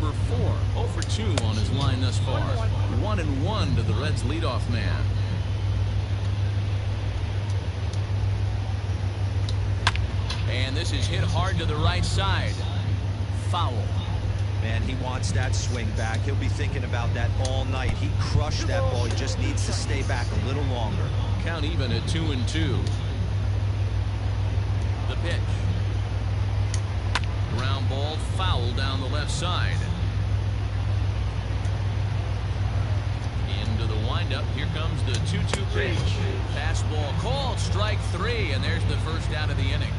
number 4. 0 for 2 on his line thus far. 1-1 to the Reds' leadoff man. And this is hit hard to the right side. Foul. Man, he wants that swing back. He'll be thinking about that all night. He crushed that ball. He just needs to stay back a little longer. Count even at 2-2. The pitch. Ground ball, foul down the left side. Into the windup. Here comes the 2-2 pitch. Fastball called, strike 3, and there's the first out of the inning.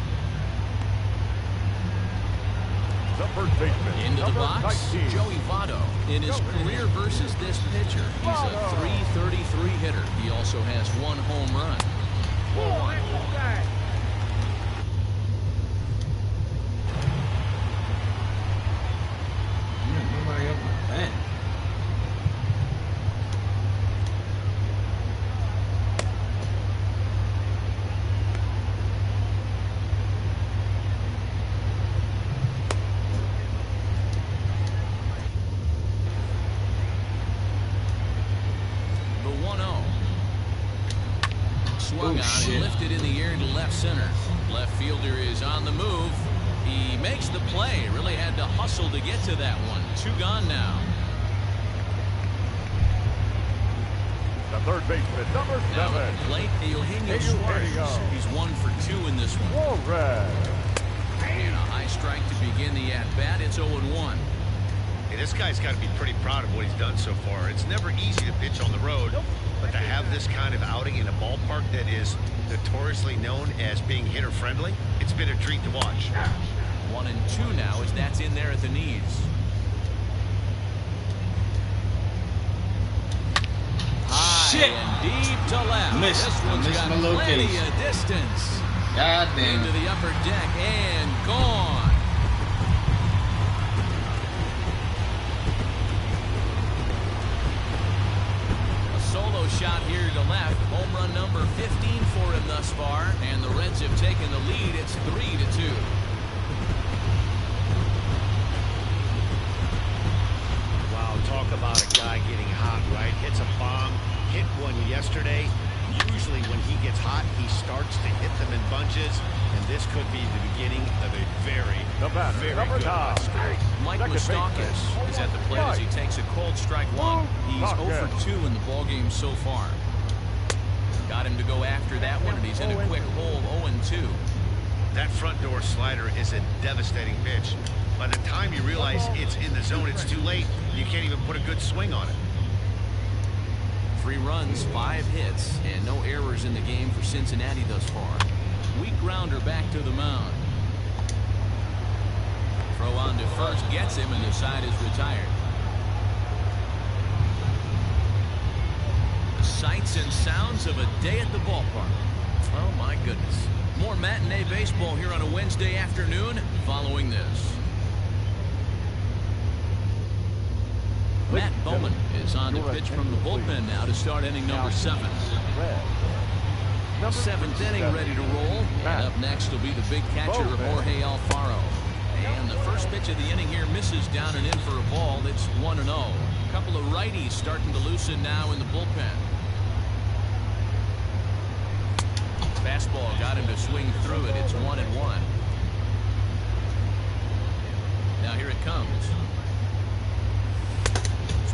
Into the box, Joey Votto. In his career versus this pitcher, he's a .333 hitter. He also has 1 home run. 4-1. Swung on and lifted in the air to left center. Left fielder is on the move. He makes the play. Really had to hustle to get to that one. 2 gone now. The third baseman, number 7. Now at the plate, Eugenio Suarez. He's 1 for 2 in this one. And a high strike to begin the at-bat. It's 0-1. Hey, this guy's got to be pretty proud of what he's done so far. It's never easy to pitch on the road, but to have this kind of outing in a ballpark that is notoriously known as being hitter-friendly, it's been a treat to watch. 1-2 now as that's in there at the knees. High and deep to left. This one's got plenty of distance. God damn. Into the upper deck and gone. Solo shot here to left. Home run number 15 for him thus far, and the Reds have taken the lead. It's 3-2. Wow, talk about a guy getting hot, right? Hits a bomb, hit one yesterday. Usually when he gets hot, he starts to hit them in bunches, and this could be the beginning of a very good hot streak. Mike Moustakas is at the plate as he takes a cold strike 1. He's 0 for 2 in the ballgame so far. Got him to go after that one, and he's in a quick hole, 0-2. That front door slider is a devastating pitch. By the time you realize it's in the zone, it's too late. You can't even put a good swing on it. 3 runs, 5 hits, and no errors in the game for Cincinnati thus far. Weak grounder back to the mound. Throw on to first, gets him, and the side is retired. The sights and sounds of a day at the ballpark. Oh my goodness. More matinee baseball here on a Wednesday afternoon following this. Matt Bowman is on to pitch from the bullpen now to start inning number 7. 7th inning ready to roll. And up next will be the big catcher, Jorge Alfaro. And the first pitch of the inning here misses down and in for a ball. It's 1-0. A couple of righties starting to loosen now in the bullpen. Fastball got him to swing through it. It's 1-1. Now here it comes.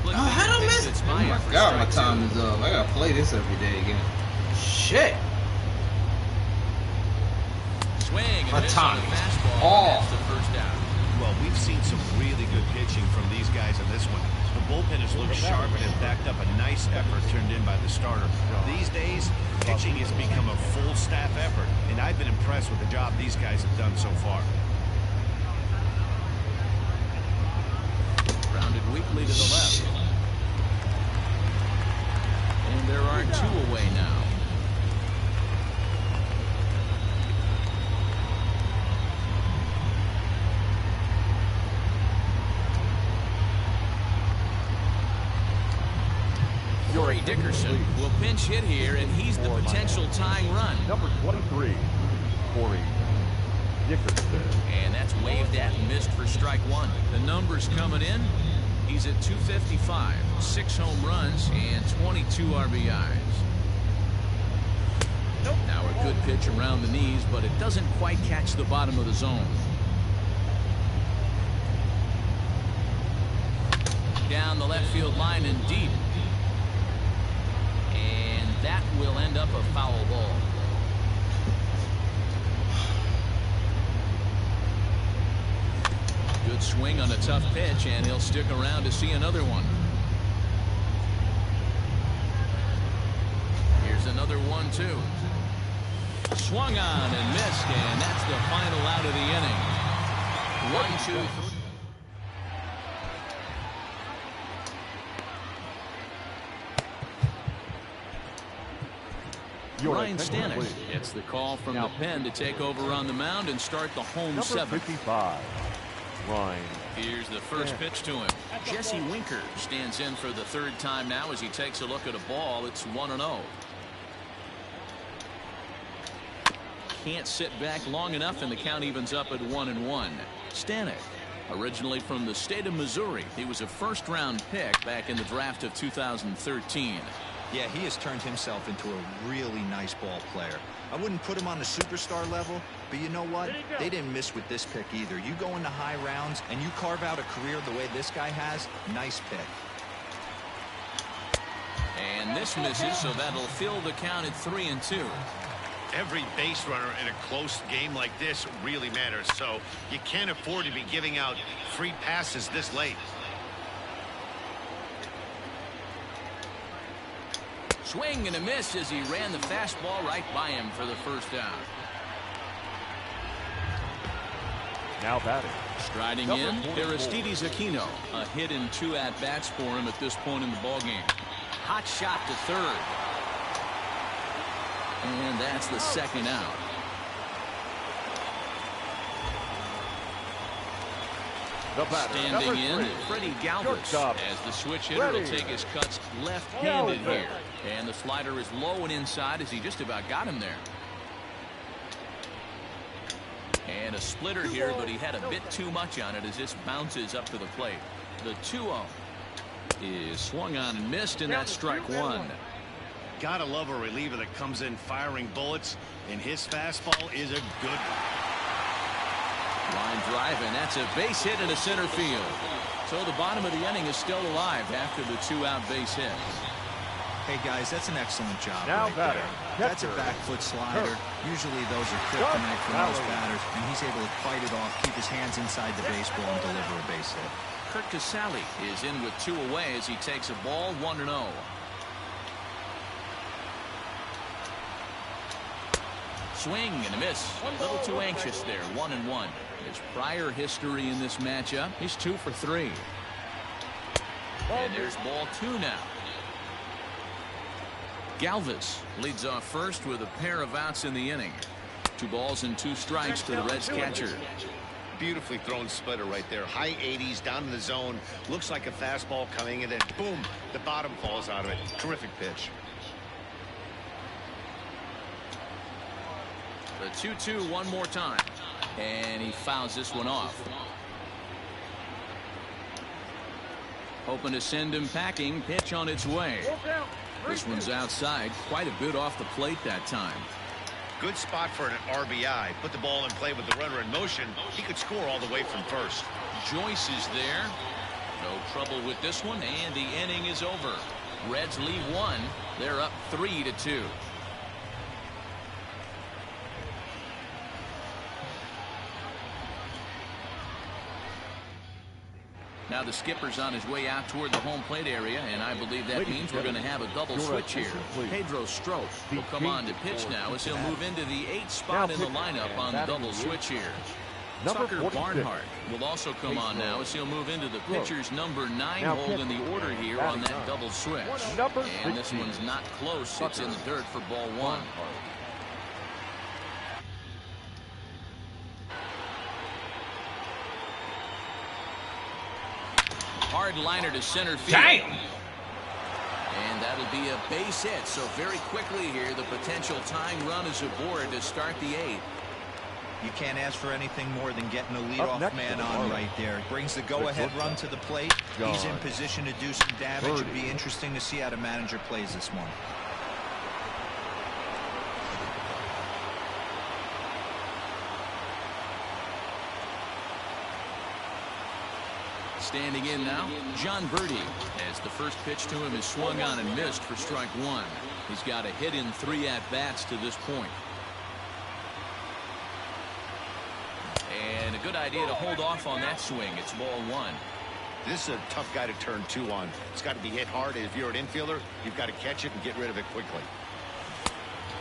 How did I miss it? Oh my God, my time is up. I gotta play this every day again. Shit. Swing. My time is off. The first down. Well, we've seen some really good pitching from these guys in this one. The bullpen has looked sharp and has backed up a nice effort turned in by the starter. These days, pitching has become a full staff effort, and I've been impressed with the job these guys have done so far. Grounded weakly to the left. And there are 2 away now. Corey Dickerson will pinch hit here, and he's the potential tying run. Number 23, Corey. Dickerson. And that's waved at and missed for strike one. The numbers coming in. He's at 255, 6 home runs, and 22 RBIs. Now a good pitch around the knees, but it doesn't quite catch the bottom of the zone. Down the left field line and deep. And that will end up a foul ball. Good swing on a tough pitch, and he'll stick around to see another one. Here's another 1-2. Swung on and missed, and that's the final out of the inning. 1-2. Ryan Stanek gets the call from the pen to take over on the mound and start the home seventh. 55. Ryan. Here's the first pitch to him. Jesse Winker stands in for the third time now as he takes a look at a ball. It's 1-0. Can't sit back long enough, and the count evens up at 1-1. Stanek, originally from the state of Missouri, he was a first-round pick back in the draft of 2013. Yeah, he has turned himself into a really nice ball player. I wouldn't put him on the superstar level, but you know what? They didn't miss with this pick either. You go into high rounds and you carve out a career the way this guy has, nice pick. And this misses, so that'll fill the count at 3-2. Every base runner in a close game like this really matters, so you can't afford to be giving out free passes this late. Swing and a miss as he ran the fastball right by him for the first out. Now batting. Striding in, Aristides Aquino. A hit in 2 at-bats for him at this point in the ballgame. Hot shot to third. And that's the second out. Standing in, Freddie Galvis, as the switch hitter will take his cuts left-handed here. And the slider is low and inside as he just about got him there. And a splitter here, but he had a bit too much on it as this bounces up to the plate. The 2-0 is swung on and missed, and that's strike one. Gotta love a reliever that comes in firing bullets, and his fastball is a good one. Line drive, and that's a base hit into center field. So the bottom of the inning is still alive after the 2-out base hits. Hey guys, that's an excellent job Now right there. That's a back foot slider. Usually those are kryptonite for most batters, and he's able to fight it off, keep his hands inside the baseball, and deliver a base hit. Kurt Casale is in with 2 away as he takes a ball 1-0. Swing and a miss. A little too anxious there. 1-1. His prior history in this matchup, he's 2 for 3. And there's ball 2 now. Galvis leads off first with a pair of outs in the inning. 2 balls and 2 strikes to the Reds catcher. Beautifully thrown splitter right there. High 80s down in the zone. Looks like a fastball coming in, and boom, the bottom falls out of it. Terrific pitch. The 2-2 one more time. And he fouls this one off. Hoping to send him packing. Pitch on its way. This one's outside. Quite a bit off the plate that time. Good spot for an RBI. Put the ball in play with the runner in motion. He could score all the way from first. Joyce is there. No trouble with this one, and the inning is over. Reds lead 1. They're up 3-2. Now the skipper's on his way out toward the home plate area, and I believe that means we're going to have a double switch here. Pedro Strop will come on to pitch now as he'll move into the 8th spot in the lineup on the double switch here. Tucker Barnhart will also come on now as he'll move into the pitcher's number 9 hole in the order here on that double switch. And this one's not close. It's in the dirt for ball 1. Hard liner to center field. Damn! And that'll be a base hit. So very quickly here, the potential tying run is aboard to start the 8th. You can't ask for anything more than getting a leadoff man on right there. Brings the go-ahead run to the plate. He's in position to do some damage. It'd be interesting to see how the manager plays this one. Standing in now, John Birdie, as the first pitch to him is swung on and missed for strike one. He's got a hit in 3 at-bats to this point. And a good idea to hold off on that swing. It's ball 1. This is a tough guy to turn 2 on. It's got to be hit hard, and if you're an infielder, you've got to catch it and get rid of it quickly.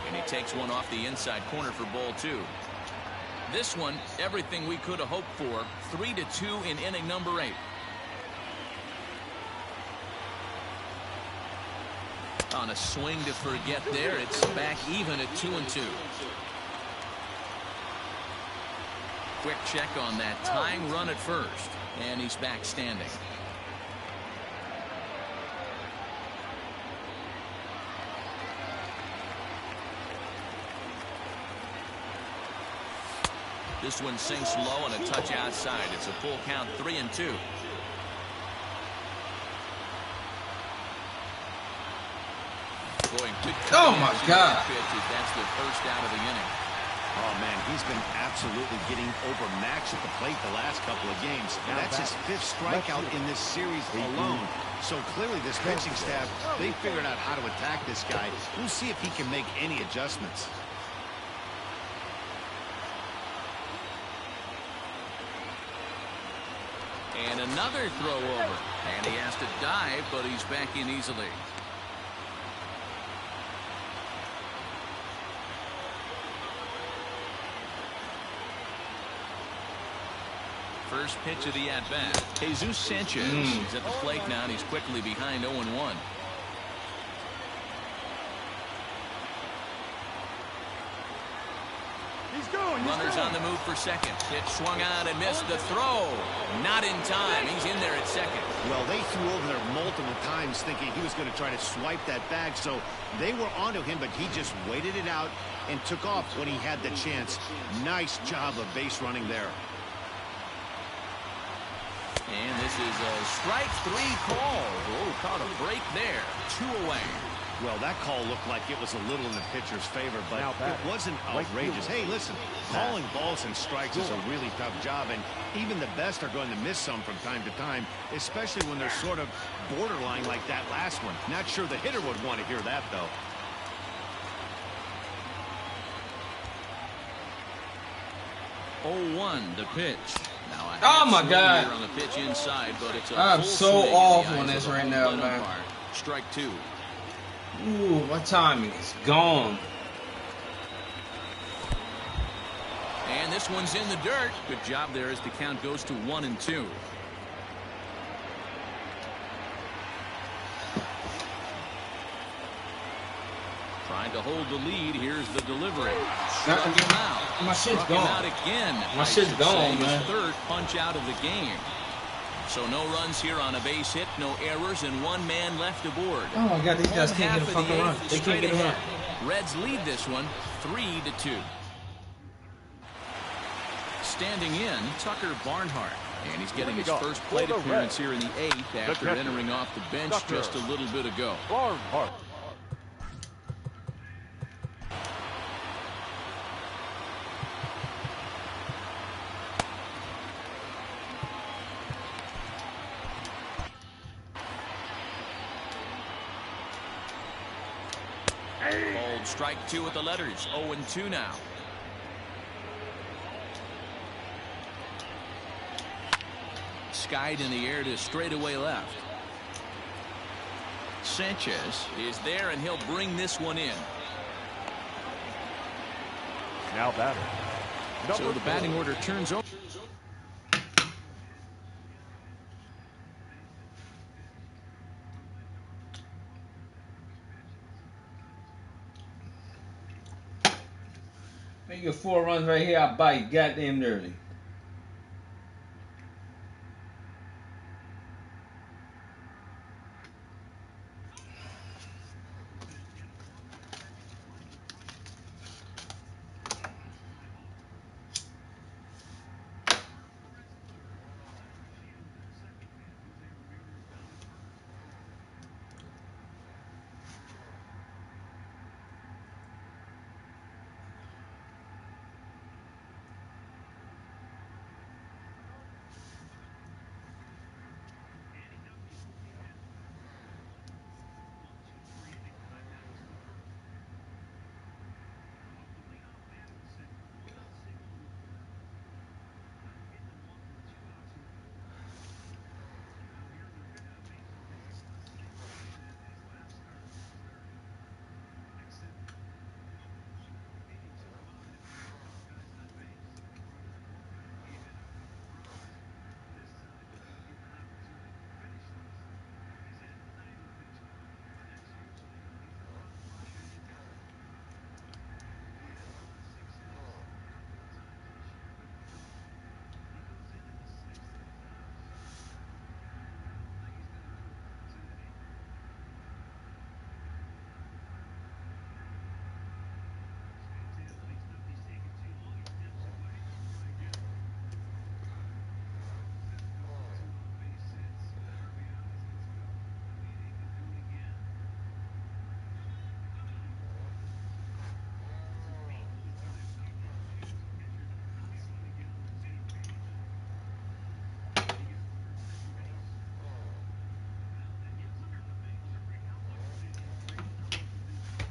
And he takes one off the inside corner for ball 2. This one, everything we could have hoped for. 3-2 in inning number 8. On a swing to forget there, it's back even at 2-2. Quick check on that tying run at first, and he's back standing. This one sinks low and a touch outside. It's a full count, 3-2. Boy, good. Oh my God! That's the first out of the inning. Oh man, he's been absolutely getting overmatched at the plate the last couple of games. And that's his 5th strikeout in this series alone. So clearly this pitching staff, they figured out how to attack this guy. We'll see if he can make any adjustments. And another throw over. And he has to dive, but he's back in easily. First pitch of the at-bat. Jesus Sanchez is at the plate now, and he's quickly behind 0-1. Runners on the move for second. Pitch swung on and missed the throw. Not in time. He's in there at second. Well, they threw over there multiple times thinking he was going to try to swipe that bag, so they were onto him, but he just waited it out and took off when he had the chance. Nice job of base running there. And this is a strike 3 call. Oh, caught a break there. 2 away. Well, that call looked like it was a little in the pitcher's favor, but it wasn't outrageous. Hey, listen, calling balls and strikes is a really tough job, and even the best are going to miss some from time to time, especially when they're sort of borderline like that last one. Not sure the hitter would want to hear that, though. The pitch. Now oh my God! On the pitch inside, but it's a I'm so off on this right now, man. Strike 2. Ooh, my timing is gone. And this one's in the dirt. Good job there as the count goes to 1-2. Trying to hold the lead. Here's the delivery. My shit's gone. Out again. My shit's gone, man. His 3rd punch out of the game. So no runs here on a base hit, no errors, and 1 man left aboard. Oh my God, these guys can't get a fucking run. They can't get a run. Reds lead this one 3-2. Standing in, Tucker Barnhart. And he's getting his first plate appearance here in the 8th after entering off the bench just a little bit ago. Barnhart. Called strike 2 with the letters. 0-2 now. Skied in the air to straightaway left. Sanchez is there, and he'll bring this one in. Now batter. So the batting order turns over. Make it 4 runs right here. I bite goddamn dirty.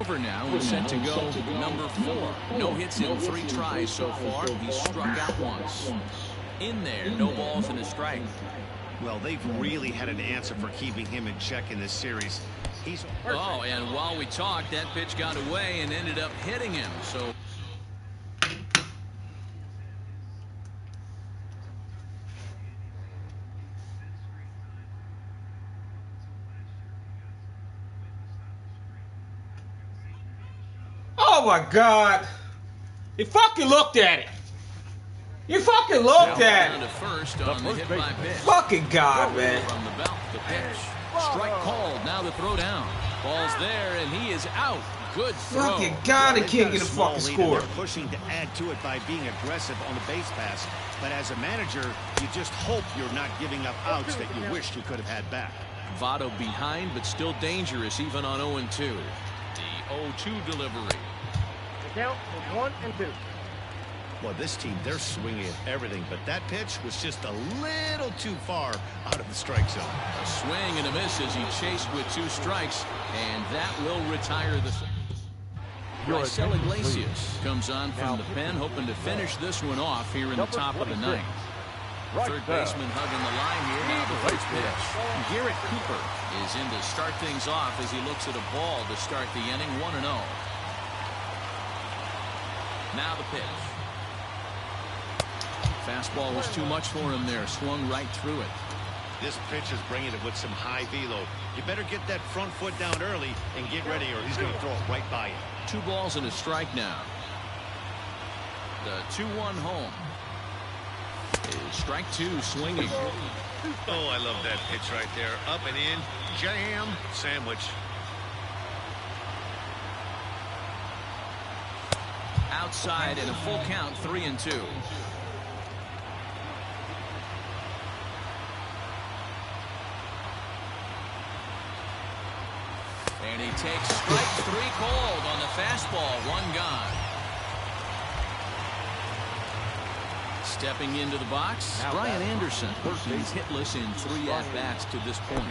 Over now is set to go number 4. No hits in 3 tries so far. He's struck out once. In there, no balls and a strike. Well, they've really had an answer for keeping him in check in this series. He's and while we talked, that pitch got away and ended up hitting him. So oh my God! You fucking looked at it. You fucking looked at it. First on the hit by pitch. Fucking God, man. From the belt, the pitch. Strike called. Now the throw down. Ball's there, and he is out. Good throw. Fucking God, he can't get a fucking score. They're pushing to add to it by being aggressive on the base pass. But as a manager, you just hope you're not giving up outs that you wished you could have had back. Votto behind, but still dangerous, even on 0-2. The 0-2 delivery. The count is 1 and 2. Well, this team, they're swinging at everything, but that pitch was just a little too far out of the strike zone. A swing and a miss as he chased with 2 strikes, and that will retire the... Raisel Iglesias comes on from the pen, hoping to finish this one off here in the top of the 9th. Third baseman hugging the line here. Now the first pitch. Garrett Cooper is in to start things off as he looks at a ball to start the inning, 1-0. Now the pitch. Fastball was too much for him there. Swung right through it. This pitch is bringing it with some high velo. You better get that front foot down early and get ready, or he's going to throw it right by you. 2 balls and a strike now. The 2-1 home. Is strike 2 swinging. Oh, I love that pitch right there. Up and in. Jam. Sandwich. Outside and a full count, 3-2. And he takes strike 3 called on the fastball. 1 gone. Stepping into the box, Brian Anderson. He's hitless in 3 at-bats to this point.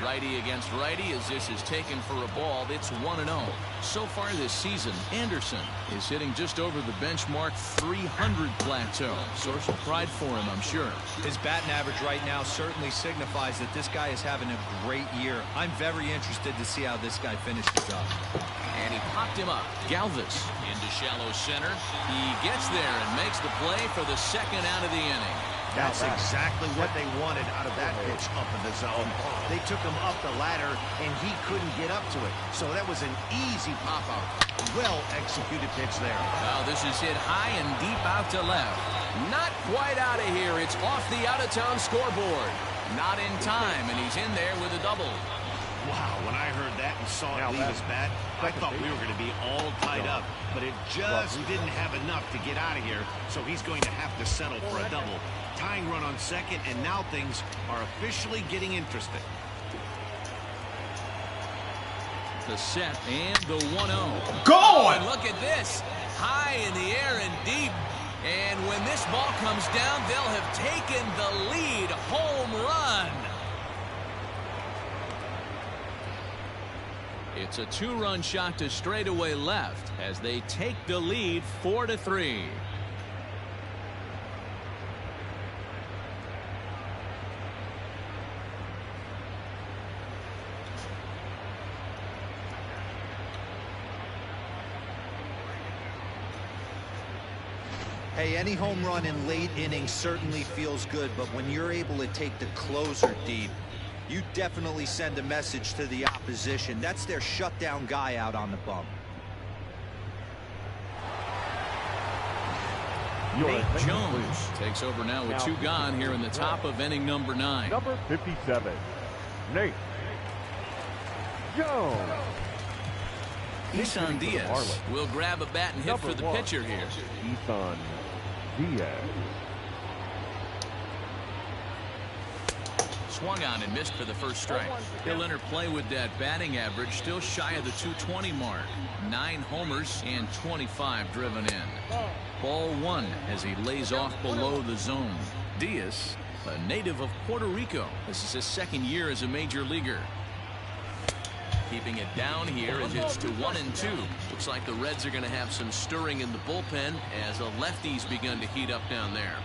Righty against righty as this is taken for a ball. It's 1-0. So far this season, Anderson is hitting just over the benchmark 300 plateau. Source of pride for him, I'm sure. His batting average right now certainly signifies that this guy is having a great year. I'm very interested to see how this guy finishes up. And he popped him up. Galvis into shallow center. He gets there and makes the play for the 2nd out of the inning. That's exactly what they wanted out of that pitch up in the zone. They took him up the ladder, and he couldn't get up to it. So that was an easy pop-out. Well-executed pitch there. Well, this is hit high and deep out to left. Not quite out of here. It's off the out-of-town scoreboard. Not in time, and he's in there with a double. Wow, when I heard that and saw it leave his bat, I thought we were going to be all tied up. But it just didn't have enough to get out of here, so he's going to have to settle for a double. Tying run on second, and now things are officially getting interesting. The set and the 1-0. Going! Look at this. High in the air and deep. And when this ball comes down, they'll have taken the lead. Home run. It's a 2-run shot to straightaway left as they take the lead 4-3. Hey, any home run in late innings certainly feels good, but when you're able to take the closer deep, you definitely send a message to the opposition. That's their shutdown guy out on the bump. Nate Jones takes over now with 2 gone here in the top of inning number 9. Number 57, Nate Jones. Isan Diaz will grab a bat and hit for the pitcher here. Isan Diaz. Swung on and missed for the first strike. He'll enter play with that batting average, still shy of the 220 mark. 9 homers and 25 driven in. Ball 1 as he lays off below the zone. Diaz, a native of Puerto Rico. This is his 2nd year as a major leaguer. keeping it down here as it's to 1-2. Looks like the Reds are going to have some stirring in the bullpen as the lefties begun to heat up down there.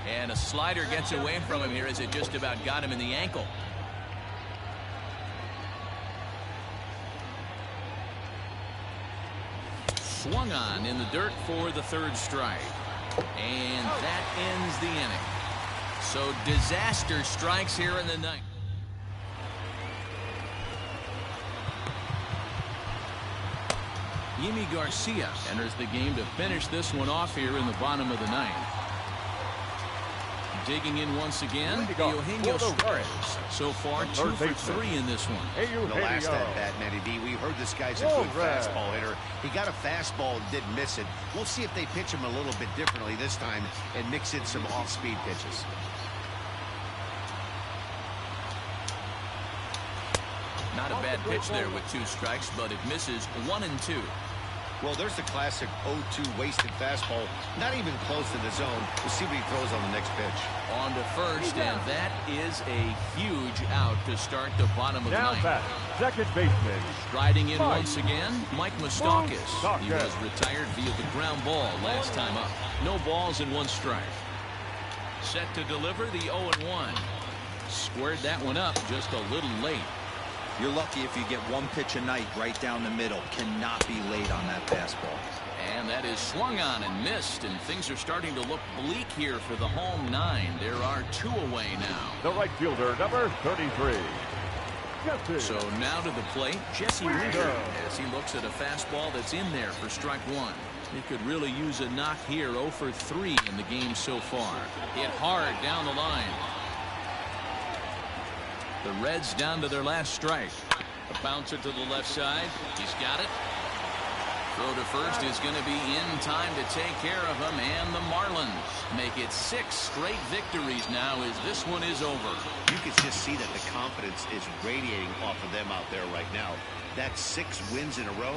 And a slider gets away from him here as it just about got him in the ankle. Swung on in the dirt for the third strike. And that ends the inning. So disaster strikes here in the ninth. Yimi Garcia enters the game to finish this one off here in the bottom of the ninth. Digging in once again, Eugenio Suarez. So far, 2 for 3 in this one. The last at bat, Matty D, we heard this guy's a good fastball hitter. He got a fastball and didn't miss it. We'll see if they pitch him a little bit differently this time and mix in some off-speed pitches. Not a bad pitch there with 2 strikes, but it misses 1-2. Well, there's the classic 0-2 wasted fastball. Not even close to the zone. We'll see what he throws on the next pitch. On to first, and that is a huge out to start the bottom of the ninth. Now second baseman. Striding in once again, Mike Moustakas. He was retired via the ground ball last time up. No balls and 1 strike. Set to deliver the 0-1. Squared that one up just a little late. You're lucky if you get 1 pitch a night right down the middle. Cannot be late on that fastball. And that is swung on and missed, and things are starting to look bleak here for the home 9. There are 2 away now. The right fielder, number 33. So now to the plate, Jesse Winker, as he looks at a fastball that's in there for strike 1. He could really use a knock here. 0 for 3 in the game so far. Hit hard down the line. The Reds down to their last strike. A bouncer to the left side. He's got it. Throw to first is going to be in time to take care of him, and the Marlins make it 6 straight victories now as this one is over. You can just see that the confidence is radiating off of them out there right now. That's 6 wins in a row,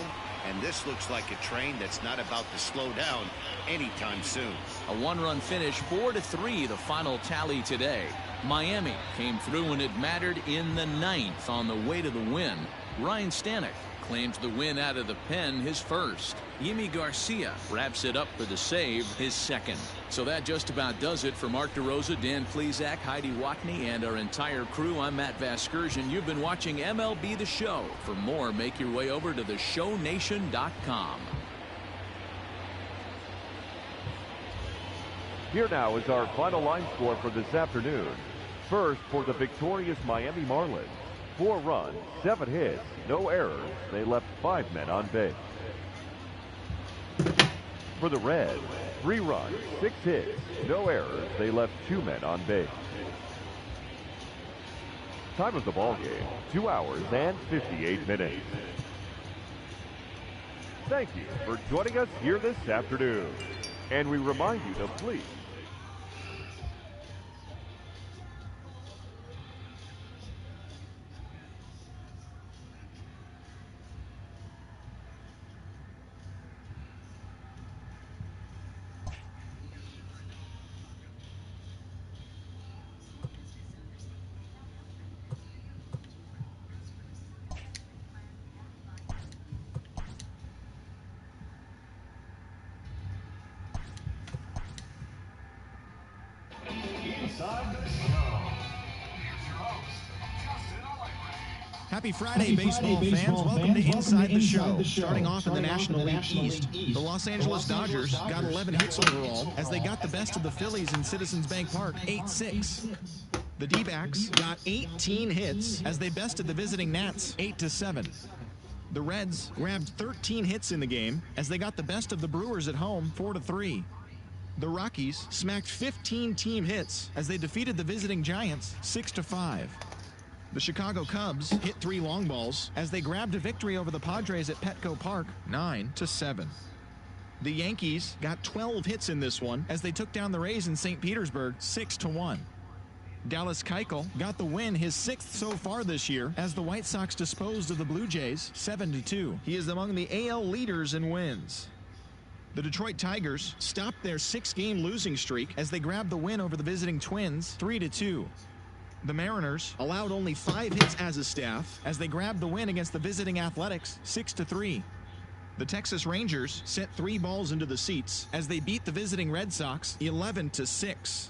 and this looks like a train that's not about to slow down anytime soon. A 1-run finish, 4-3, the final tally today. Miami came through when it mattered in the 9th on the way to the win. Ryan Stanek claims the win out of the pen, his first. Yimi Garcia wraps it up for the save, his second. So that just about does it for Mark DeRosa, Dan Plesac, Heidi Watney, and our entire crew. I'm Matt Vasgersian. You've been watching MLB The Show. For more, make your way over to theshownation.com. Here now is our final line score for this afternoon. First, for the victorious Miami Marlins, 4 runs, 7 hits, no errors. They left 5 men on base. For the Reds, 3 runs, 6 hits, no errors. They left 2 men on base. Time of the ball game, 2 hours and 58 minutes. Thank you for joining us here this afternoon. And we remind you to please Happy Friday, baseball fans. Welcome to Inside the Show. Starting off in the National League East, the Los Angeles Dodgers got 11 hits overall as they got the best of the Phillies in Citizens Bank Park, 8-6. The D-backs got 18 hits as they bested the visiting Nats, 8-7. The Reds grabbed 13 hits in the game as they got the best of the Brewers at home, 4-3. The Rockies smacked 15 team hits as they defeated the visiting Giants, 6-5. The Chicago Cubs hit 3 long balls as they grabbed a victory over the Padres at Petco Park, 9-7. The Yankees got 12 hits in this one as they took down the Rays in St. Petersburg, 6-1. Dallas Keuchel got the win, his 6th so far this year, as the White Sox disposed of the Blue Jays, 7-2. He is among the AL leaders in wins. The Detroit Tigers stopped their 6-game losing streak as they grabbed the win over the visiting Twins, 3-2. The Mariners allowed only 5 hits as a staff as they grabbed the win against the visiting Athletics 6-3. The Texas Rangers sent 3 balls into the seats as they beat the visiting Red Sox 11-6.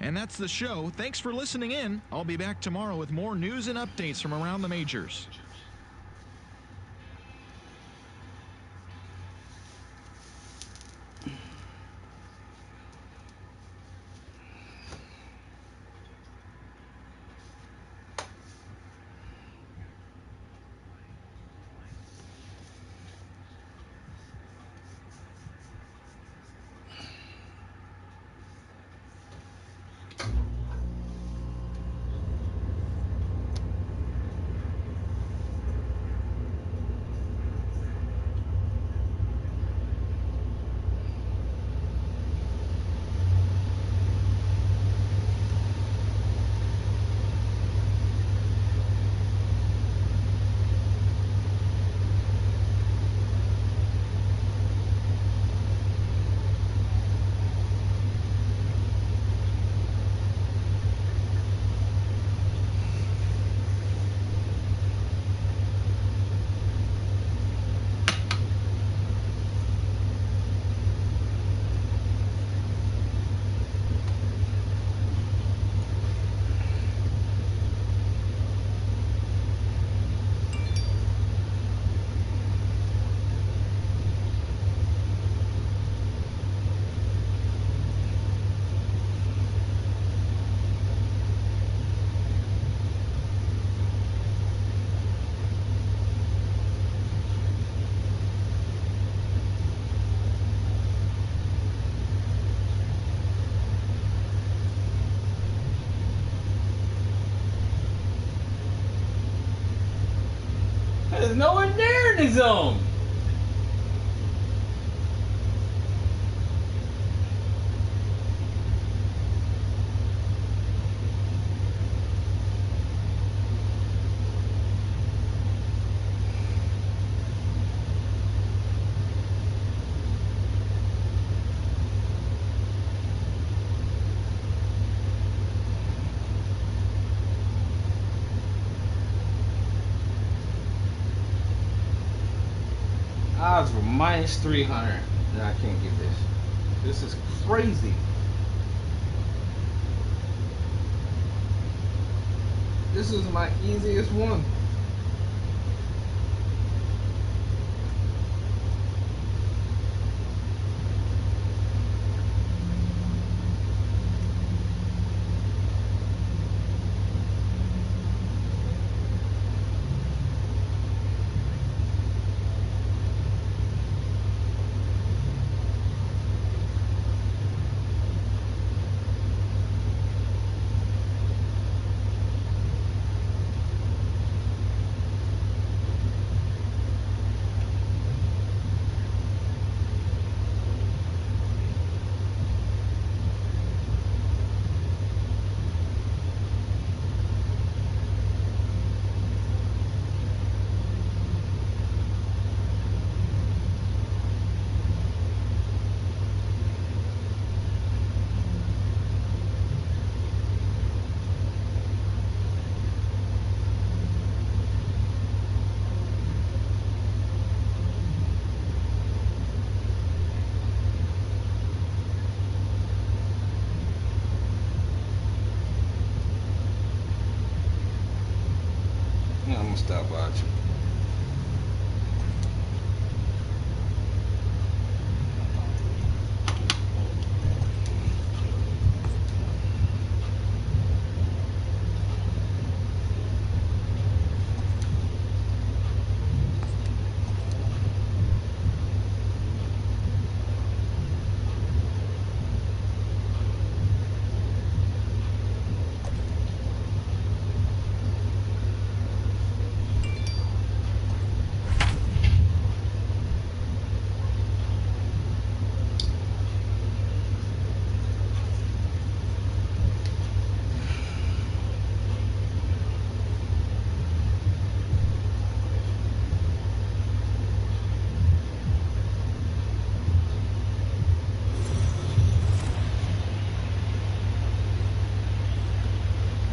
And that's the show. Thanks for listening in. I'll be back tomorrow with more news and updates from around the majors. There's nowhere near in the zone. Odds were minus 300. No, I can't get this. This is crazy. This is my easiest one. I'm gonna stop watching.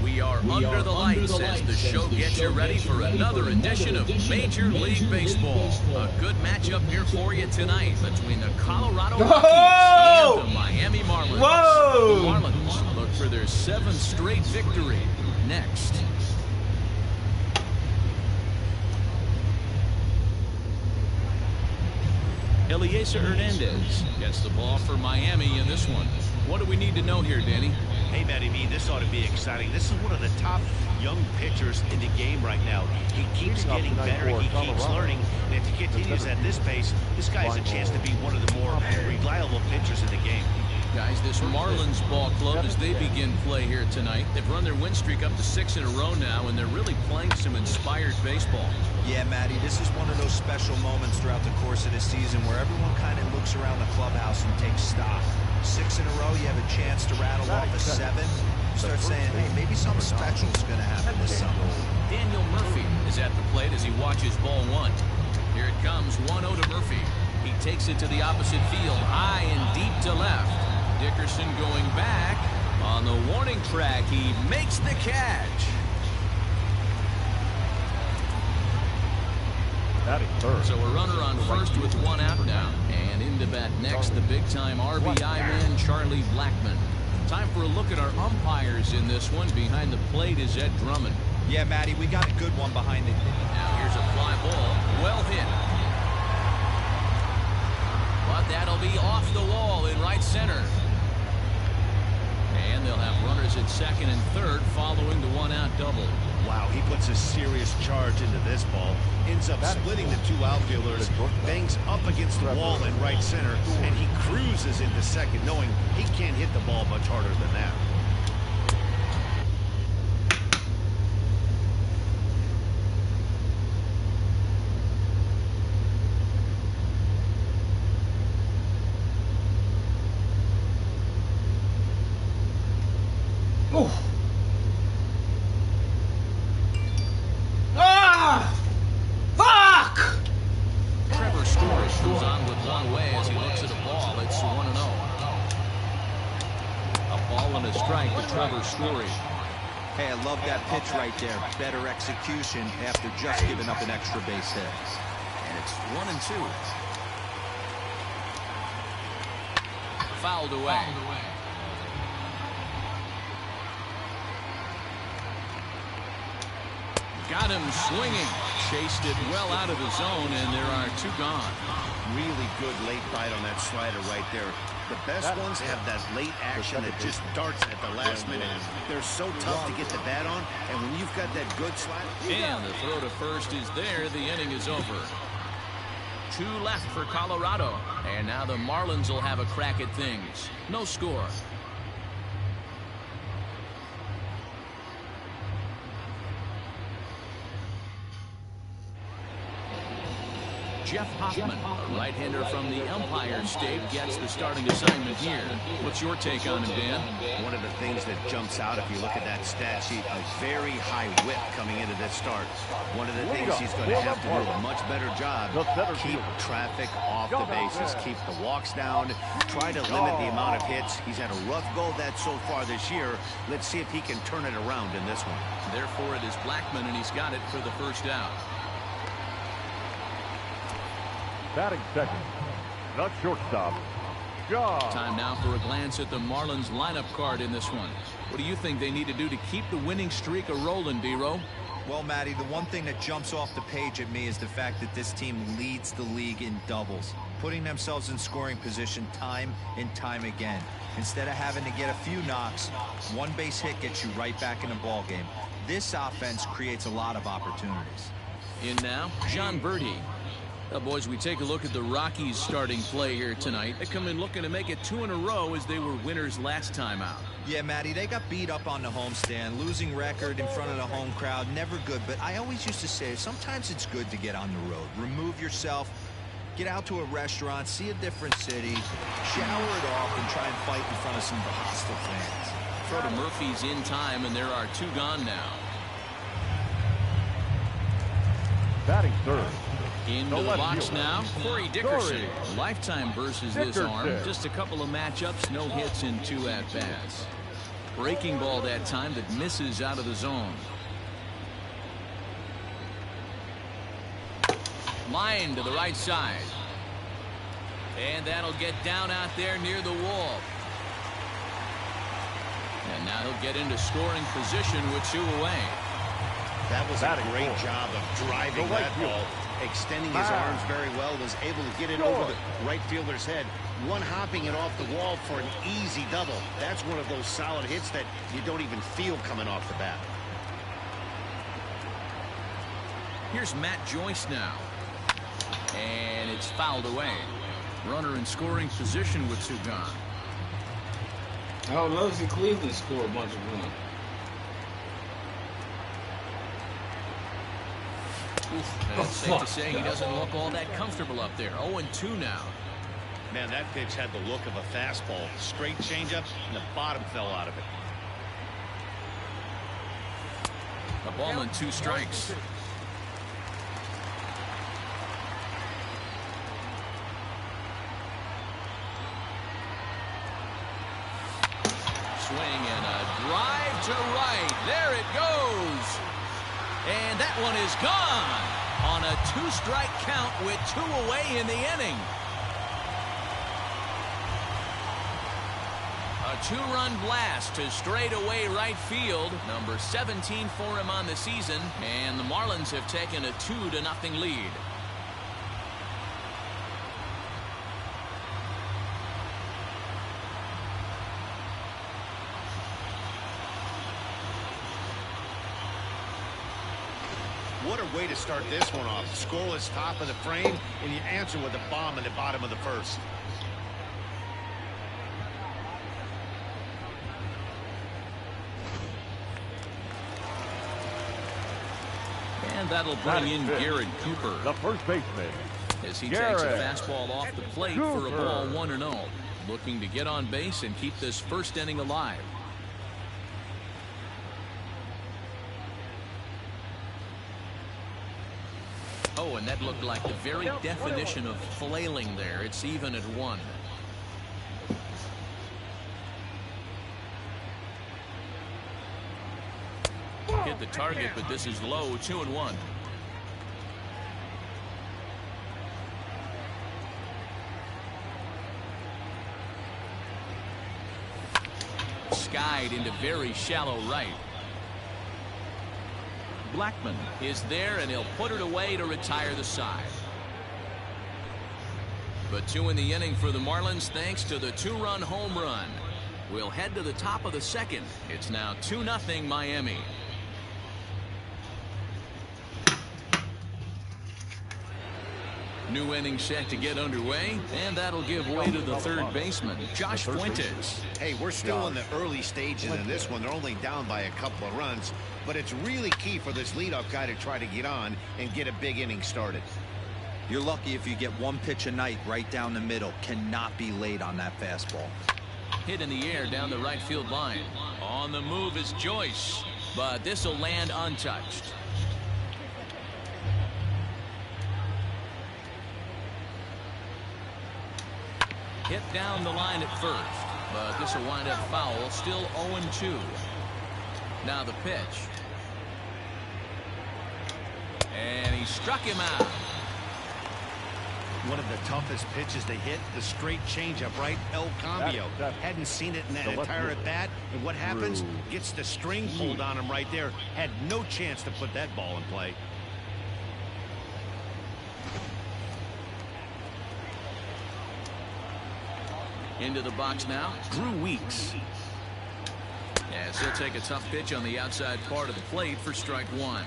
We are under the lights as the show gets you ready for another edition of Major League Baseball. A good matchup here for you tonight between the Colorado Rockies and the Miami Marlins. Whoa! The Marlins look for their 7th straight victory. Next. Eliezer Hernandez gets the ball for Miami in this one. What do we need to know here, Danny? Hey, Matty B, this ought to be exciting. This is one of the top young pitchers in the game right now. He keeps getting better. He keeps learning. And if he continues at this pace, this guy has a chance to be one of the more reliable pitchers in the game. Guys, this Marlins ball club, as they begin play here tonight, they've run their win streak up to 6 in a row now, and they're really playing some inspired baseball. Yeah, Matty, this is one of those special moments throughout the course of the season where everyone kind of looks around the clubhouse and takes stock. 6 in a row, you have a chance to rattle off a 7. You start saying, hey, maybe something special is going to happen this summer. Daniel Murphy is at the plate as he watches ball 1. Here it comes, 1-0 to Murphy. He takes it to the opposite field, high and deep to left. Dickerson going back. On the warning track, he makes the catch. So a runner on first with 1 out now. And into bat next, the big-time RBI man, Charlie Blackmon. Time for a look at our umpires in this one. Behind the plate is Ed Drummond. Yeah, Matty, we got a good one behind it. Now here's a fly ball. Well hit. But that'll be off the wall in right center. And they'll have runners at second and third following the 1-out double. Wow, he puts a serious charge into this ball. Ends up splitting the 2 outfielders, bangs up against the wall in right center, and he cruises into second, knowing he can't hit the ball much harder than that. Hey, I love that pitch right there. Better execution after just giving up an extra base hit. And it's 1-2. Fouled away. Got him swinging. Chased it well out of the zone, and there are 2 gone. Really good late bite on that slider right there. The best ones have that late action that just darts at the last minute. They're so tough to get the bat on, and when you've got that good slider... And the throw to first is there. The inning is over. 2 left for Colorado. And now the Marlins will have a crack at things. No score. Jeff Hoffman, a right-hander from the Empire State, gets the starting assignment here. What's your take on him, Dan? One of the things that jumps out if you look at that stat sheet, a very high whip coming into this start. One of the things he's going to have to do a much better job, keep traffic off the bases, keep the walks down, try to limit the amount of hits. He's had a rough go of that so far this year. Let's see if he can turn it around in this one. Therefore, it is Blackmon, and he's got it for the first out. Batting second, not shortstop, John. Time now for a glance at the Marlins lineup card in this one. What do you think they need to do to keep the winning streak a-rolling, D-Row? Well, Matty, the one thing that jumps off the page at me is the fact that this team leads the league in doubles, putting themselves in scoring position time and time again. Instead of having to get a few knocks, 1 base hit gets you right back in the ball game. This offense creates a lot of opportunities. In now, John Birdie. Well, boys, we take a look at the Rockies starting play here tonight. They come in looking to make it 2 in a row as they were winners last time out. Yeah, Matty, they got beat up on the homestand. Losing record in front of the home crowd, never good. But I always used to say, sometimes it's good to get on the road. Remove yourself, get out to a restaurant, see a different city, shower it off, and try and fight in front of some hostile fans. Throw to Murphy's in time, and there are 2 gone now. Batting third. Into the box now, Corey Dickerson. Lifetime versus this arm. Just a couple of matchups, no hits in 2 at-bats. Breaking ball that time that misses out of the zone. Line to the right side. And that'll get down out there near the wall. And now he'll get into scoring position with 2 away. That was a great job of driving that ball, extending his arms very well, was able to get it over the right fielder's head, one-hopping it off the wall for an easy double. That's one of those solid hits that you don't even feel coming off the bat. Here's Matt Joyce now. And it's fouled away. Runner in scoring position with 2 gone. Oh, notice in Cleveland scored a bunch of runs. It's safe to say he doesn't look all that comfortable up there. 0-2 now. Man, that pitch had the look of a fastball. Straight changeup, and the bottom fell out of it. A ball and 2 strikes. Swing and a drive to right. There it goes. And that one is gone on a 2-strike count with 2 away in the inning. A 2-run blast to straightaway right field. Number 17 for him on the season. And the Marlins have taken a 2-0 lead. What a way to start this one off. Scoreless top of the frame, and you answer with a bomb in the bottom of the first. And that'll bring in Garrett Cooper, the first baseman, as he takes a fastball off the plate for a ball 1-0. Looking to get on base and keep this first inning alive. Oh, and that looked like the very definition of flailing there. It's even at 1. Hit the target, but this is low. 2-1. Skied into very shallow right. Blackman is there, and he'll put it away to retire the side. But 2 in the inning for the Marlins thanks to the 2-run home run. We'll head to the top of the second. It's now 2-0 Miami. New inning set to get underway, and that'll give way to the third baseman, Josh Fuentes. Hey, we're still in the early stages in this one. They're only down by a couple of runs, but it's really key for this leadoff guy to try to get on and get a big inning started. You're lucky if you get 1 pitch a night right down the middle. Cannot be late on that fastball. Hit in the air down the right field line. On the move is Joyce, but this will land untouched. Hit down the line at first, but this will wind up foul. Still 0-2. Now the pitch. And he struck him out. One of the toughest pitches they hit, the straight changeup, right? El Cambio. Hadn't seen it in that entire at bat. And what happens? Gets the string pulled on him right there. Had no chance to put that ball in play. Into the box now, Drew Weeks. As he'll take a tough pitch on the outside part of the plate for strike 1.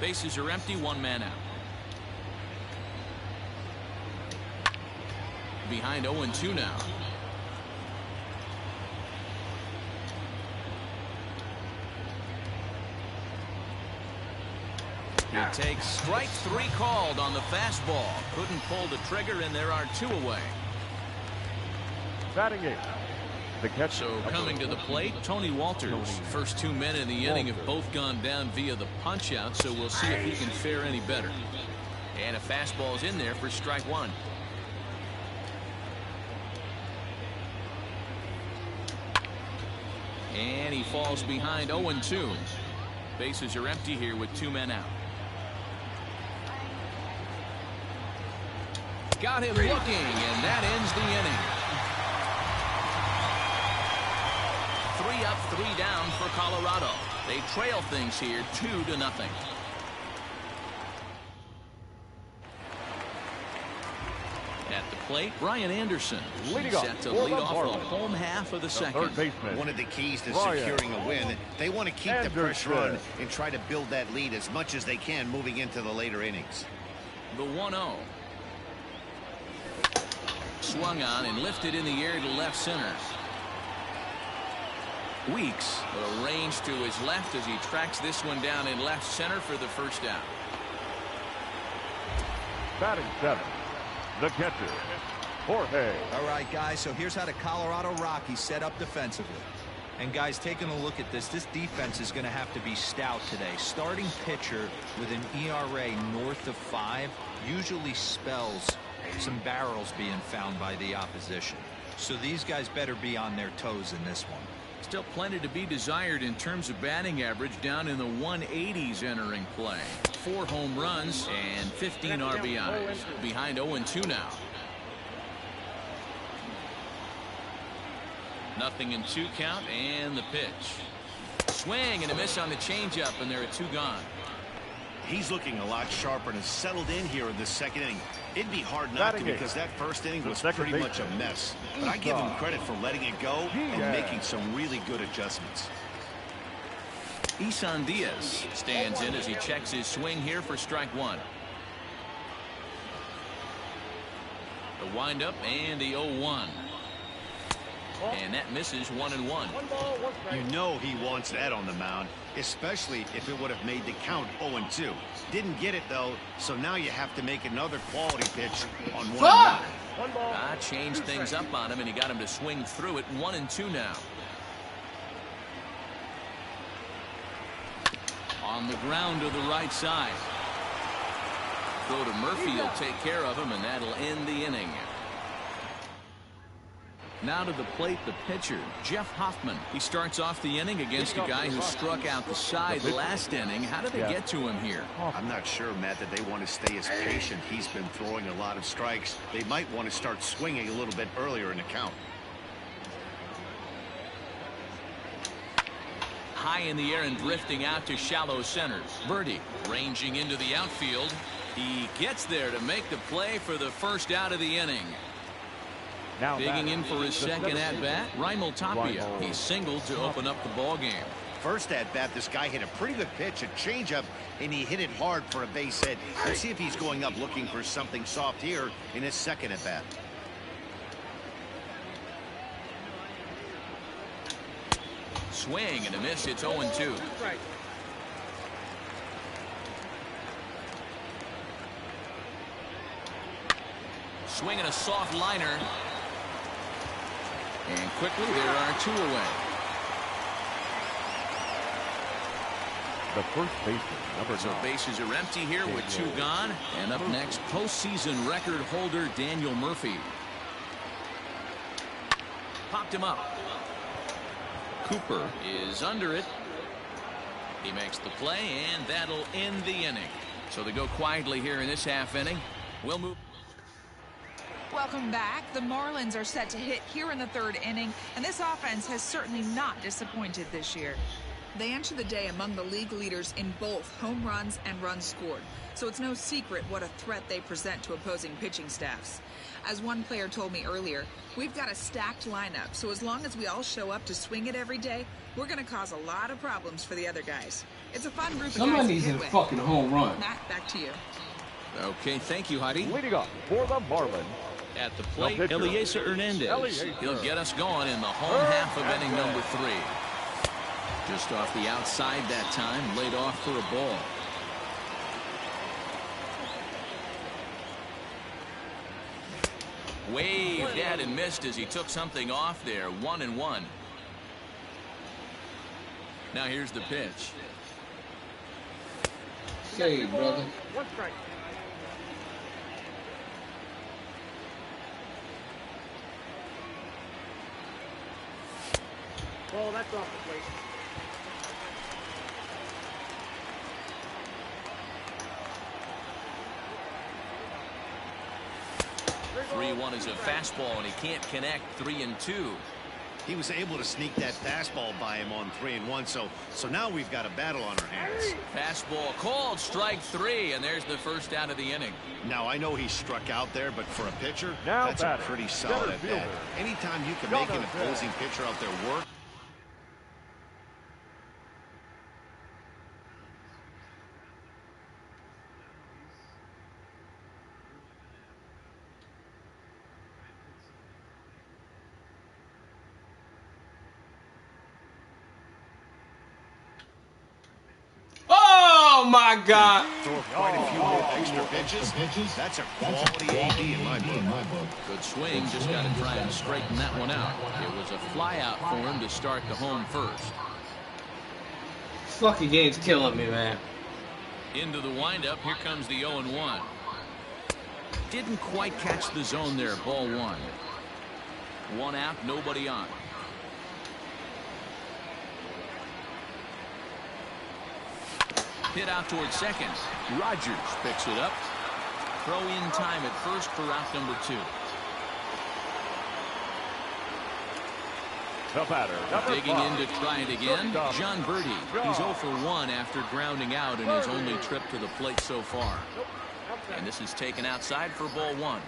Bases are empty, 1 man out. Behind 0-2 now. He takes strike 3 called on the fastball. Couldn't pull the trigger, and there are 2 away. Batting 8. The catch. So coming to the plate, Tony Walters. First 2 men in the inning have both gone down via the punch out, so we'll see if he can fare any better. And a fastball's in there for strike 1. And he falls behind 0-2. Bases are empty here with 2 men out. Got him looking, and that ends the inning. 3 up, 3 down for Colorado. They trail things here 2-0. At the plate, Brian Anderson set to lead off the home half of the second. One of the keys to securing a win, they want to keep the pressure on and try to build that lead as much as they can moving into the later innings. The 1-0. Swung on and lifted in the air to left center. Weeks, a range to his left as he tracks this one down in left center for the first out. Batting 7, the catcher, Jorge. All right, guys, so here's how the Colorado Rockies set up defensively. And, guys, taking a look at this defense is going to have to be stout today. Starting pitcher with an ERA north of 5 usually spells some barrels being found by the opposition. So these guys better be on their toes in this one. Still plenty to be desired in terms of batting average, down in the 180s entering play. 4 home runs and 15 RBIs. Behind 0-2 now. 0-2 count, and the pitch. Swing and a miss on the changeup, and there are 2 gone. He's looking a lot sharper and has settled in here in the second inning. It'd be hard not to, because that first inning was pretty much a mess. But I give him credit for letting it go and making some really good adjustments. Isan Diaz stands in as he checks his swing here for strike 1. The windup and the 0-1. And that misses 1-1. You know he wants that on the mound, especially if it would have made the count 0-2. Didn't get it, though, so now you have to make another quality pitch on 1-1. Changed things up on him, and he got him to swing through it. 1-2 now. On the ground to the right side. Throw to Murphy will take care of him, and that'll end the inning. Now to the plate, the pitcher, Jeff Hoffman. He starts off the inning against a guy who struck out the side last inning. How did they get to him here? I'm not sure, Matt, that they want to stay as patient. He's been throwing a lot of strikes. They might want to start swinging a little bit earlier in the count. High in the air and drifting out to shallow center. Birdie ranging into the outfield. He gets there to make the play for the first out of the inning. Now digging in for his second at-bat, Raimel Tapia. He singled to open up the ball game. First at-bat, this guy hit a pretty good pitch, a changeup, and he hit it hard for a base hit. Let's see if he's going up looking for something soft here in his second at-bat. Swing and a miss. It's 0-2. Swing and a soft liner. And quickly, there are 2 away. The first baseman, number 9. So bases are empty here with 2 gone. And up next, postseason record holder Daniel Murphy. Popped him up. Cooper is under it. He makes the play, and that'll end the inning. So they go quietly here in this half inning. We'll move. Welcome back. The Marlins are set to hit here in the 3rd inning, and this offense has certainly not disappointed this year. They enter the day among the league leaders in both home runs and runs scored, so it's no secret what a threat they present to opposing pitching staffs. As one player told me earlier, we've got a stacked lineup, so as long as we all show up to swing it every day, we're going to cause a lot of problems for the other guys. It's a fun group of guys to hit with. Somebody needs a fucking home run. Matt, back to you. Okay, thank you, Heidi. Leading up for the Marlins. At the plate, Eliezer Hernandez. He'll get us going in the home half of inning number 3. Just off the outside that time, laid off for a ball. Waved at and missed as he took something off there. 1-1. Now here's the pitch. Save, brother. Ball, that's off the plate. 3-1 is a fastball, and he can't connect. 3-2. He was able to sneak that fastball by him on 3-1, so now we've got a battle on our hands. Fastball called, strike 3, and there's the first out of the inning. Now, I know he struck out there, but for a pitcher, Now that's batting, a pretty solid at bat. Anytime you can make an opposing pitcher out there work. Oh my God! Throw quite a few more extra pitches. That's a quality AD in my book. Good swing, just got to try and straighten that one out. It was a fly out for him to start the home first. Fucking game's killing me, man. Into the windup, here comes the 0-1. Didn't quite catch the zone there, ball 1. 1 out, nobody on. Hit out towards second. Rogers picks it up. Throw in time at first for out number 2. The batter, Digging in to try it again, John Birdie. He's 0 for 1 after grounding out in his only trip to the plate so far. And this is taken outside for ball 1.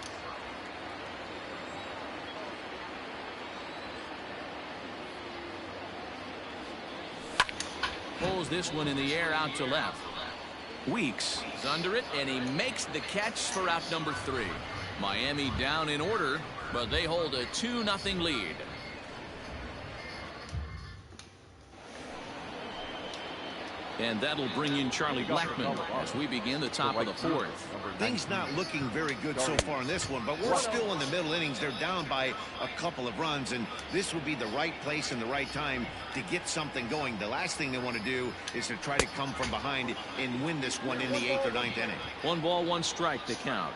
Pulls this one in the air out to left. Weeks is under it, and he makes the catch for out number 3. Miami down in order, but they hold a 2-0 lead. And that'll bring in Charlie Blackmon as we begin the top of the 4th. Things not looking very good so far in this one, but we're still in the middle innings. They're down by a couple of runs, and this would be the right place and the right time to get something going. The last thing they want to do is to try to come from behind and win this one in the 8th or 9th inning. 1 ball, 1 strike to count.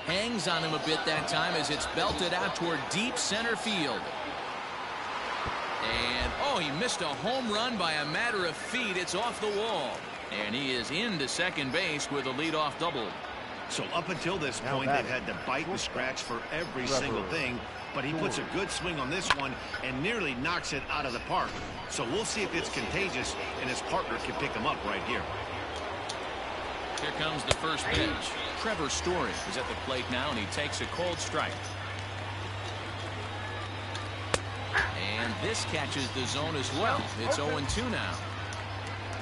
Hangs on him a bit that time as it's belted out toward deep center field. And, oh, he missed a home run by a matter of feet. It's off the wall. And he is into second base with a leadoff double. So up until this point, they've had to bite and scratch for every single thing. But he puts a good swing on this one and nearly knocks it out of the park. So we'll see if it's contagious and his partner can pick him up right here. Here comes the first pitch. Trevor Story is at the plate now, and he takes a cold strike. And this catches the zone as well. It's 0-2 now.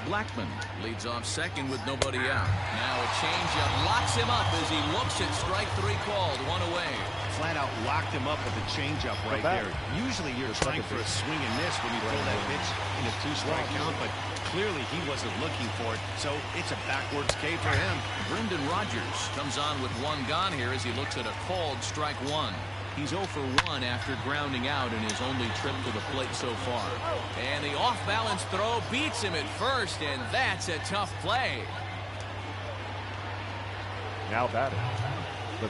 Blackmon leads off second with nobody out. Now a changeup locks him up as he looks at strike 3 called. 1 away. Flat out locked him up with a changeup right there. Usually you're trying for a swing and miss when you throw that pitch in a 2-strike count, but clearly he wasn't looking for it, so it's a backwards K for him. Brendan Rodgers comes on with 1 gone here as he looks at a called strike 1. He's 0 for 1 after grounding out in his only trip to the plate so far. And the off-balance throw beats him at first, and that's a tough play. Now batting.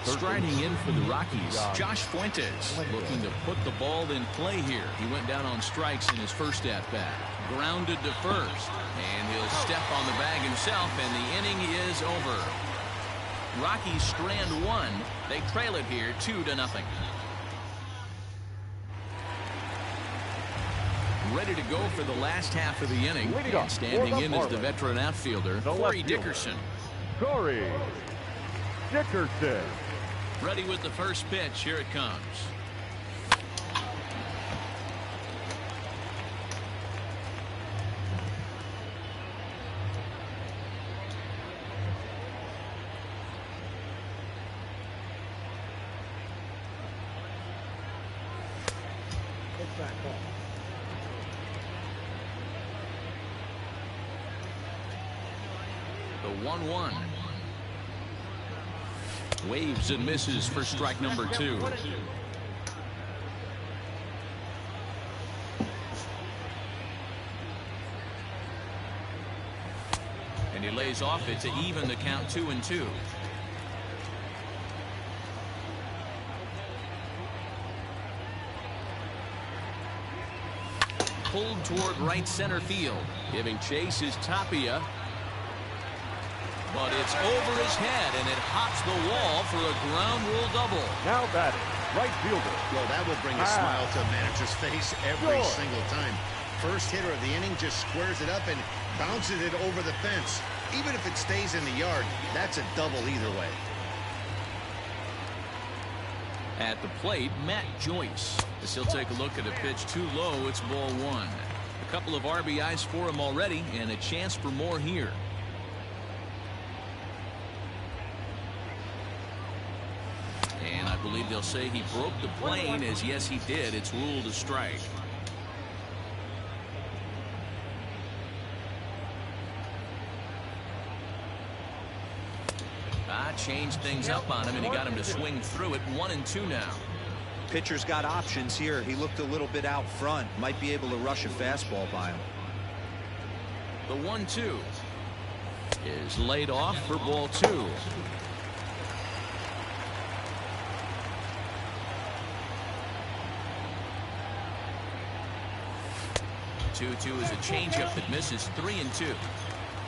Striding in for the Rockies, Josh Fuentes looking to put the ball in play here. He went down on strikes in his first at-bat. Grounded to first, and he'll step on the bag himself, and the inning is over. Rockies strand 1. They trail it here 2-0. Ready to go for the last half of the inning. And standing in is the veteran outfielder, Corey Dickerson. Corey Dickerson. Ready with the first pitch. Here it comes. The 1-1. Waves and misses for strike number 2. And he lays off it to even the count 2-2. pulled toward right center field. Giving chase is Tapia. But it's over his head, and it hops the wall for a ground rule double. Now batting, right fielder. Well, that will bring a smile to a manager's face every single time. First hitter of the inning just squares it up and bounces it over the fence. Even if it stays in the yard, that's a double either way. At the plate, Matt Joyce. As he'll take a look at a pitch too low, it's ball one. A couple of RBIs for him already, and a chance for more here. And I believe they'll say he broke the plane, as yes, he did. It's ruled a strike. Changed things up on him, and he got him to swing through it. 1-2 now. Pitcher's got options here. He looked a little bit out front. Might be able to rush a fastball by him. The 1-2 is laid off for ball two. Two is a changeup that misses. 3-2.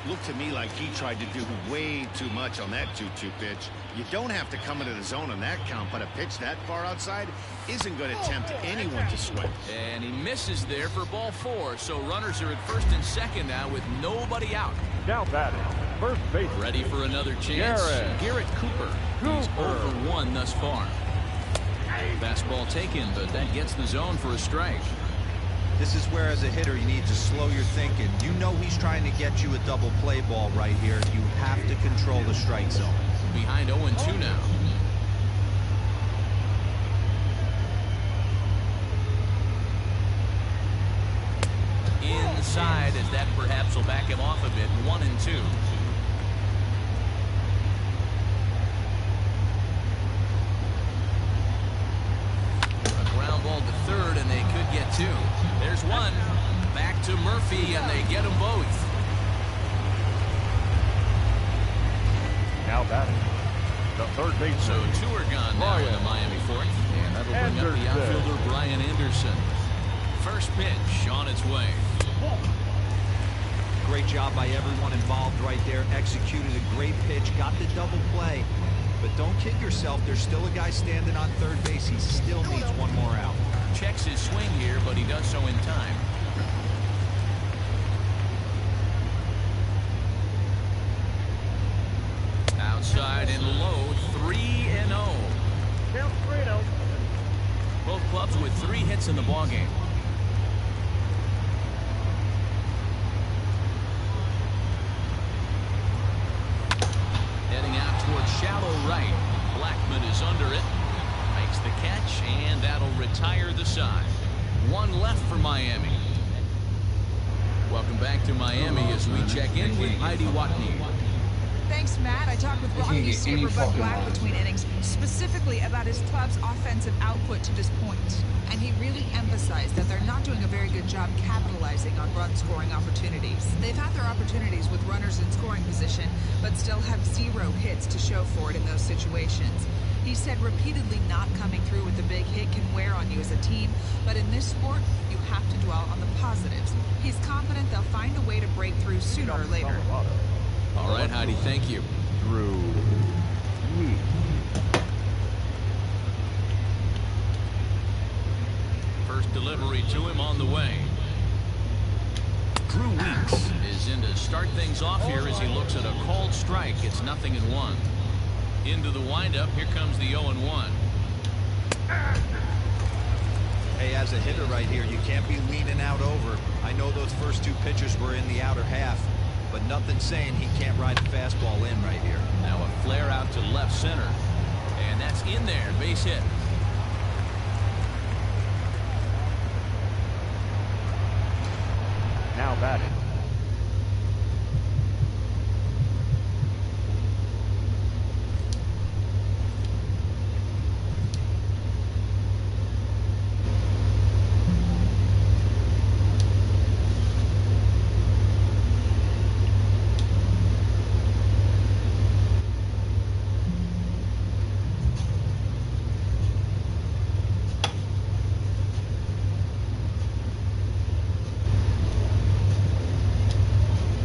Looked to me like he tried to do way too much on that 2-2 pitch. You don't have to come into the zone on that count, but a pitch that far outside isn't going to tempt anyone to swing. And he misses there for ball four. So runners are at first and second now with nobody out. Now batting, first base. Ready for another chance. Garrett Cooper. He's 0-for-1 thus far. Fastball taken, but that gets the zone for a strike. This is where, as a hitter, you need to slow your thinking. You know he's trying to get you a double play ball right here. You have to control the strike zone. Behind 0-2 now. Inside, as that perhaps will back him off a bit. 1-2. Ball to third, and they could get two. There's one. Back to Murphy, and they get them both. Now batting, the third base. So two are gone now in the Miami fourth, and that'll bring up the outfielder Brian Anderson. First pitch on its way. Great job by everyone involved right there. Executed a great pitch, got the double play. But don't kid yourself. There's still a guy standing on third base. He still needs one more out. Checks his swing here, but he does so in time. Outside and low, 3-0. Both clubs with 3 hits in the ballgame. Heading out towards shallow right. Blackman is under it. Makes the catch, and that'll retire the side. One left for Miami. Welcome back to Miami as we check in with Heidi Watney. Thanks, Matt. I talked with Rocky Superbug Black between innings, specifically about his club's offensive output to this point. And he really emphasized that they're not doing a very good job capitalizing on run-scoring opportunities. They've had their opportunities with runners in scoring position, but still have 0 hits to show for it in those situations. He said repeatedly not coming through with a big hit can wear on you as a team, but in this sport, you have to dwell on the positives. He's confident they'll find a way to break through sooner or later. All right, Heidi, thank you. Drew Weeks. First delivery to him on the way. Drew Weeks is in to start things off here as he looks at a called strike. It's 0-1. Into the windup, here comes the 0-1. Hey, as a hitter right here, you can't be leaning out over. I know those first 2 pitchers were in the outer half, but nothing saying he can't ride a fastball in right here. Now a flare out to left center, and that's in there, base hit. Now batting,